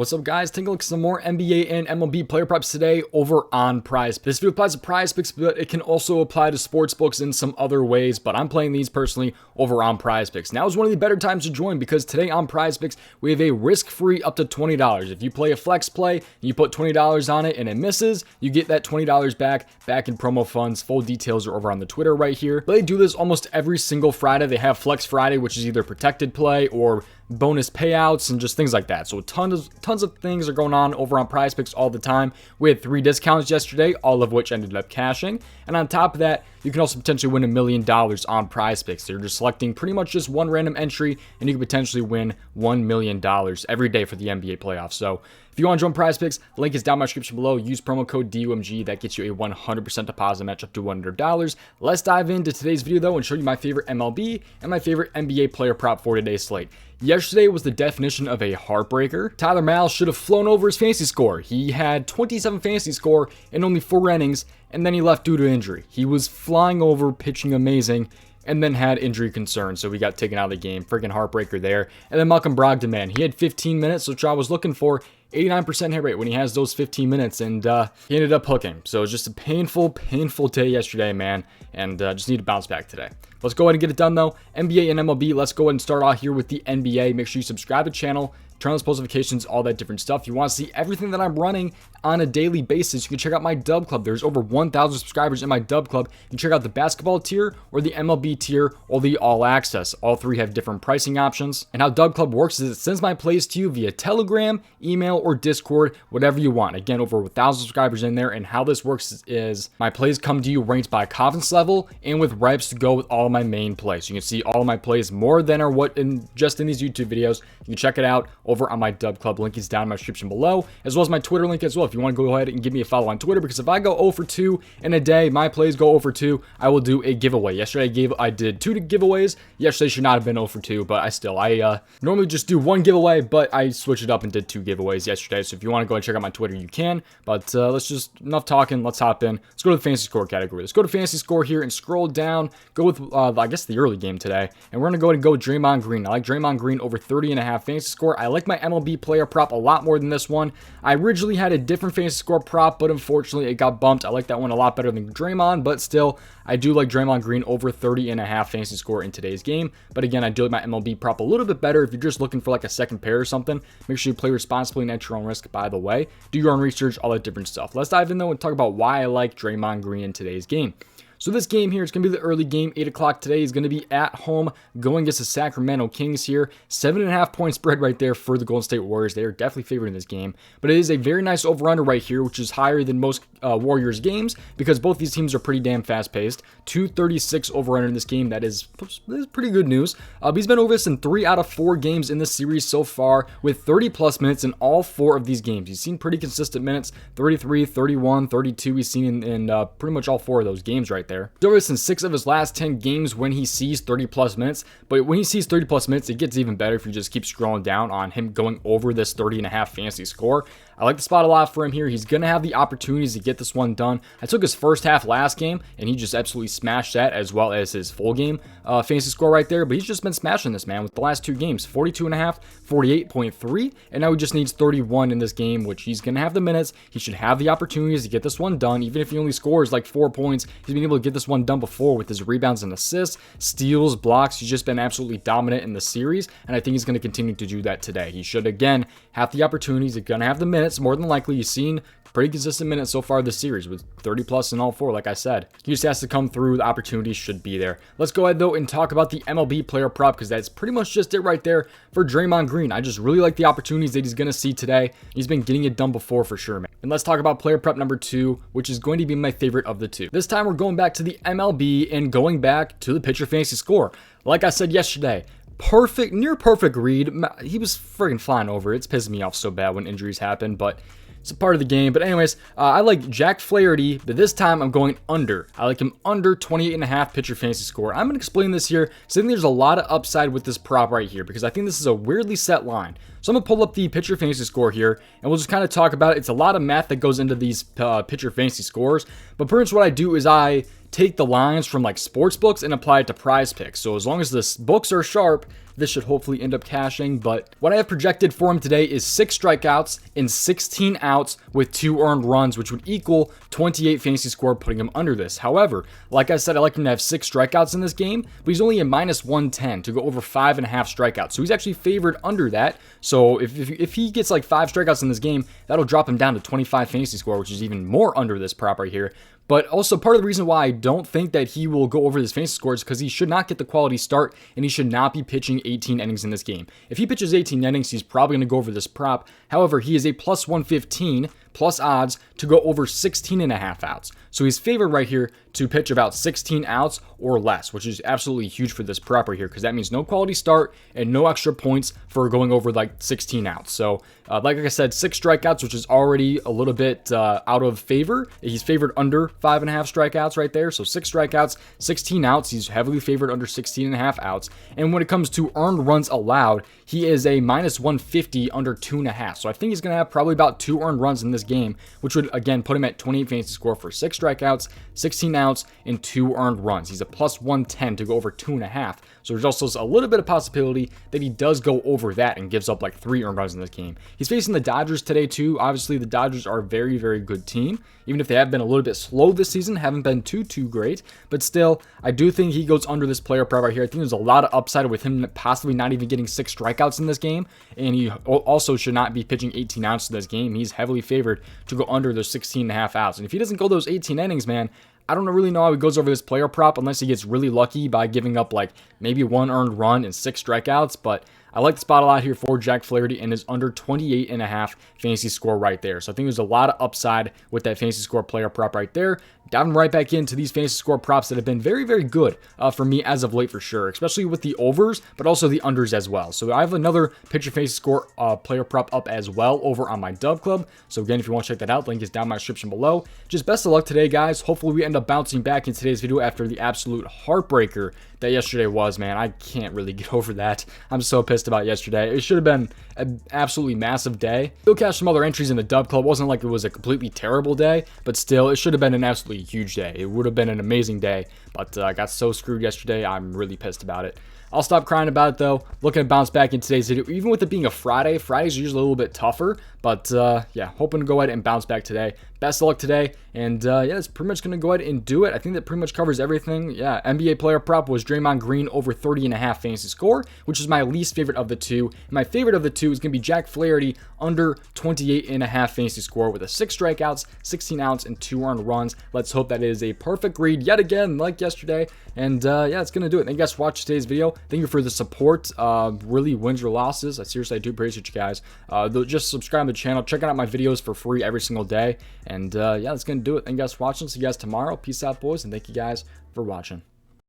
What's up, guys? Taking a look at some more NBA and MLB player props today over on Prize. This video applies to Prize Picks, but it can also apply to sports books in some other ways, but I'm playing these personally over on Prize Picks. Now is one of the better times to join because today on Prize Picks, we have a risk-free up to $20. If you play a flex play and you put $20 on it and it misses, you get that $20 back in promo funds. Full details are over on the Twitter right here. But they do this almost every single Friday. They have Flex Friday, which is either protected play or bonus payouts and just things like that. So tons of things are going on over on Prize Picks all the time. We had 3 discounts yesterday, all of which ended up cashing. And on top of that, you can also potentially win $1 million on Prize Picks. So you're just selecting pretty much just one random entry and you can potentially win $1 million every day for the NBA playoffs. So if you want to join Prize Picks, link is down in my description below. Use promo code DOMG. That gets you a 100% deposit match up to $100. Let's dive into today's video though and show you my favorite MLB and my favorite NBA player prop for today's slate. Yesterday was the definition of a heartbreaker. Tyler Mal should have flown over his fantasy score. He had 27 fantasy score in only 4 innings, and then he left due to injury. He was flying over, pitching amazing, and then had injury concerns, so he got taken out of the game. Freaking heartbreaker there. And then Malcolm Brogdon, man, he had 15 minutes, which I was looking for. 89% hit rate when he has those 15 minutes, and he ended up hooking. So it was just a painful day yesterday, man, and just need to bounce back today. Let's go ahead and get it done, though. NBA and MLB, let's go ahead and start off here with the NBA. Make sure you subscribe to the channel, turn on those post notifications, all that different stuff. You want to see everything that I'm running on a daily basis, you can check out my Dub Club. There's over 1,000 subscribers in my Dub Club. You can check out the basketball tier or the MLB tier or the All Access. All 3 have different pricing options. And how Dub Club works is it sends my plays to you via Telegram, email, or Discord, whatever you want. Again, over 1,000 subscribers in there. And how this works is my plays come to you ranked by confidence level and with reps to go with all my main plays. You can see all of my plays more than are what just in these YouTube videos. You can check it out over on my Dub Club. Link is down in my description below, as well as my Twitter link as well. If you want to go ahead and give me a follow on Twitter, because if I go 0 for 2 in a day, my plays go 0 for 2, I will do a giveaway. Yesterday I did 2 giveaways. Yesterday should not have been 0 for 2, but I normally just do 1 giveaway, but I switched it up and did 2 giveaways yesterday. So if you want to go and check out my Twitter, you can. But enough talking. Let's hop in. Let's go to the fantasy score category. Let's go to fantasy score here and scroll down. Go with I guess the early game today, and we're gonna go ahead and go with Draymond Green. I like Draymond Green over 30.5 fantasy score. I like my MLB player prop a lot more than this one. I originally had a different fantasy score prop, but unfortunately it got bumped. I like that one a lot better than Draymond, but still, I do like Draymond Green over 30.5 fantasy score in today's game. But again, I do like my MLB prop a little bit better. If you're just looking for like a second pair or something, make sure you play responsibly and at your own risk, by the way. Do your own research, all that different stuff. Let's dive in though and talk about why I like Draymond Green in today's game. So this game here is going to be the early game, 8 o'clock today. Is going to be at home, going against the Sacramento Kings here. 7.5 point spread right there for the Golden State Warriors. They are definitely favored in this game. But it is a very nice over-under right here, which is higher than most Warriors games because both these teams are pretty damn fast-paced. 236 over-under in this game. That is pretty good news. He's been over this in 3 out of 4 games in this series so far with 30-plus minutes in all 4 of these games. He's seen pretty consistent minutes, 33, 31, 32. He's seen in pretty much all 4 of those games right there. He's over this in 6 of his last 10 games when he sees 30-plus minutes. But when he sees 30-plus minutes, it gets even better if you just keep scrolling down on him going over this 30.5 fantasy score. I like the spot a lot for him here. He's going to have the opportunities to get this one done. I took his first half last game, and he just absolutely smashed that, as well as his full game fantasy score right there. But he's just been smashing this, man, with the last 2 games. 42.5, 48.3, and now he just needs 31 in this game, which he's going to have the minutes. He should have the opportunities to get this one done. Even if he only scores like 4 points, he's been able to get this one done before with his rebounds and assists, steals, blocks. He's just been absolutely dominant in the series, and I think he's going to continue to do that today. He should, again, have the opportunities. He's going to have the minutes. More than likely, you've seen pretty consistent minutes so far this series with 30 plus in all 4, like I said. He just has to come through. The opportunities should be there. Let's go ahead though and talk about the MLB player prop because that's pretty much just it right there for Draymond Green. I just really like the opportunities that he's going to see today. He's been getting it done before for sure, man. And let's talk about player prop number 2, which is going to be my favorite of the 2. This time we're going back to the MLB and going back to the pitcher fantasy score. Like I said yesterday, near perfect read. He was friggin' flying over. It's pissing me off so bad when injuries happen, but it's a part of the game. But anyways, I like Jack Flaherty, but this time I'm going under. I like him under 28.5 pitcher fantasy score. I'm going to explain this here because I think there's a lot of upside with this prop right here because I think this is a weirdly set line. So I'm going to pull up the pitcher fantasy score here, and we'll just kind of talk about it. It's a lot of math that goes into these pitcher fantasy scores, but pretty much what I do is I take the lines from like sports books and apply it to Prize Picks. So as long as the books are sharp, this should hopefully end up cashing. But what I have projected for him today is 6 strikeouts and 16 outs with 2 earned runs, which would equal 28 fantasy score, putting him under this. However, like I said, I like him to have 6 strikeouts in this game, but he's only a -110 to go over 5.5 strikeouts. So he's actually favored under that. So if he gets like 5 strikeouts in this game, that'll drop him down to 25 fantasy score, which is even more under this prop right here. But also part of the reason why I don't think that he will go over this fantasy score is because he should not get the quality start and he should not be pitching 18 innings in this game. If he pitches 18 innings, he's probably going to go over this prop. However, he is a +115 plus odds to go over 16.5 outs. So he's favored right here to pitch about 16 outs or less, which is absolutely huge for this prop right here, because that means no quality start and no extra points for going over like 16 outs. So like I said, 6 strikeouts, which is already a little bit out of favor. He's favored under 5.5 strikeouts right there. So 6 strikeouts, 16 outs. He's heavily favored under 16.5 outs. And when it comes to earned runs allowed, he is a -150 under 2.5. So I think he's going to have probably about 2 earned runs in this game, which would again put him at 28 fantasy score for 6 strikeouts, 16 outs, and 2 earned runs. He's a +110 to go over 2.5. So there's also a little bit of possibility that he does go over that and gives up like 3 earned runs in this game. He's facing the Dodgers today too. Obviously, the Dodgers are a very, very good team. Even if they have been a little bit slow this season, haven't been too great. But still, I do think he goes under this player prop right here. I think there's a lot of upside with him possibly not even getting 6 strikeouts in this game. And he also should not be pitching 18 outs in this game. He's heavily favored to go under those 16.5 outs. And if he doesn't go those 18 innings, man, I don't really know how he goes over this player prop unless he gets really lucky by giving up like maybe 1 earned run and 6 strikeouts. But I like the spot a lot here for Jack Flaherty and his under 28.5 fantasy score right there. So I think there's a lot of upside with that fantasy score player prop right there. Diving right back into these fantasy score props that have been very, very good for me as of late for sure, especially with the overs, but also the unders as well. So I have another pitcher fantasy score player prop up as well over on my Dub Club. So again, if you want to check that out, link is down in my description below. Just best of luck today, guys. Hopefully we end up bouncing back in today's video after the absolute heartbreaker that yesterday was, man. I can't really get over that. I'm so pissed about yesterday. It should have been an absolutely massive day. Still cashed some other entries in the Dub Club. It wasn't like it was a completely terrible day, but still, it should have been an absolutely huge day. It would have been an amazing day, but I got so screwed yesterday. I'm really pissed about it. I'll stop crying about it though. Looking to bounce back in today's video, even with it being a Friday. Fridays are usually a little bit tougher, but yeah, hoping to go ahead and bounce back today. Best of luck today, and yeah, that's pretty much going to go ahead and do it. I think that pretty much covers everything. Yeah, NBA player prop was Draymond Green over 30.5 fantasy score, which is my least favorite of the two. And my favorite of the two is going to be Jack Flaherty under 28.5 fantasy score with a 6 strikeouts, 16 outs, and 2 earned runs. Let's hope that is a perfect read yet again, like yesterday. And yeah, that's going to do it. Thank you guys for watching today's video. Thank you for the support. Really, wins or losses, I seriously do appreciate you guys. Just subscribe to the channel, checking out my videos for free every single day. And yeah, that's going to do it. Thank you guys for watching. See you guys tomorrow. Peace out, boys, and thank you guys for watching.